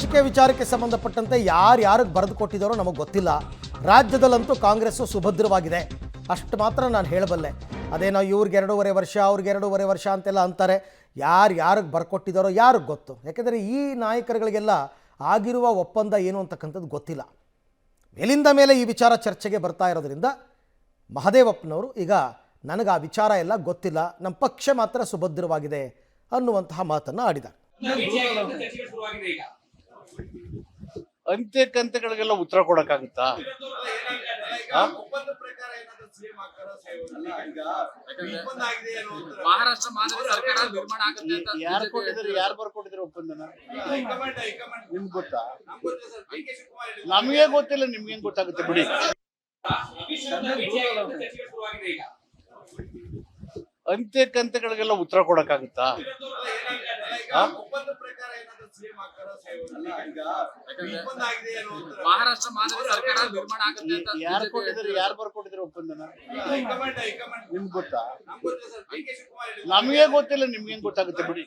ಹಂಚಿಕೆ ವಿಚಾರಕ್ಕೆ ಸಂಬಂಧಪಟ್ಟಂತೆ ಯಾರಿಗೆ ಬರೆದು ಕೊಟ್ಟಿದ್ದಾರೋ ನಮಗೆ ಗೊತ್ತಿಲ್ಲ. ರಾಜ್ಯದಲ್ಲಂತೂ ಕಾಂಗ್ರೆಸ್ಸು ಸುಭದ್ರವಾಗಿದೆ, ಅಷ್ಟು ಮಾತ್ರ ನಾನು ಹೇಳಬಲ್ಲೆ. ಅದೇನೋ ಇವ್ರಿಗೆ 2.5 ವರ್ಷ ಅವ್ರಿಗೆ 2.5 ವರ್ಷ ಅಂತೆಲ್ಲ ಅಂತಾರೆ. ಯಾರಿಗೆ ಬರ್ಕೊಟ್ಟಿದ್ದಾರೋ ಯಾರಿಗೆ ಗೊತ್ತು. ಯಾಕೆಂದರೆ ಈ ನಾಯಕರುಗಳಿಗೆಲ್ಲ ಆಗಿರುವ ಒಪ್ಪಂದ ಏನು ಅಂತಕ್ಕಂಥದ್ದು ಗೊತ್ತಿಲ್ಲ. ಮೇಲಿಂದ ಮೇಲೆ ಈ ವಿಚಾರ ಚರ್ಚೆಗೆ ಬರ್ತಾ ಇರೋದ್ರಿಂದ ಮಹದೇವಪ್ಪನವರು ಈಗ ನನಗೆ ಆ ವಿಚಾರ ಎಲ್ಲ ಗೊತ್ತಿಲ್ಲ, ನಮ್ಮ ಪಕ್ಷ ಮಾತ್ರ ಸುಭದ್ರವಾಗಿದೆ ಅನ್ನುವಂತಹ ಮಾತನ್ನು ಆಡಿದ್ದಾರೆ. ಅಂತೆ ಕಂತೆಗಳಿಗೆಲ್ಲ ಉತ್ತರ ಕೊಡಕ್ಕಾಗುತ್ತಾ? ಮಹಾರಾಷ್ಟ್ರ ಮಾದರಿ ಸರ್ಕಾರ ನಿರ್ಮಾಣ ಆಗುತ್ತೆ ಅಂತ ಯಾರು ಕೊಟ್ಟಿದ್ರು? ಯಾರು ಬರ್ಕೊಟ್ಟಿದ್ರು ಒಪ್ಪಂದನ? ನಿಮ್ಗೆ ಗೊತ್ತಾ? ನಮಗೆ ಗೊತ್ತಿಲ್ಲ, ನಿಮ್ಗೆ ಹೆಂಗ್ ಗೊತ್ತಾಗುತ್ತೆ ಬಿಡಿ. ಅಂತೆ ಕಂತೆಗಳಿಗೆಲ್ಲ ಉತ್ತರ ಕೊಡಕ್ಕಾಗುತ್ತಾ? ಮಹಾರಾಷ್ಟ್ರ ಮಾದರಿ ಸರ್ಕಾರ ನಿರ್ಮಾಣ ಆಗುತ್ತೆ ಅಂತ ಯಾರು ಕೊಟ್ಟಿದ್ರು? ಯಾರು ಬರ್ಕೊಟ್ಟಿದ್ರು ಒಪ್ಪಂದನ? ನಿಮ್ಗೆ ಗೊತ್ತಾ? ನಮಗೆ ಗೊತ್ತಿಲ್ಲ, ನಿಮ್ಗೆ ಹೆಂಗ್ ಗೊತ್ತಾಗುತ್ತೆ ಬಿಡಿ.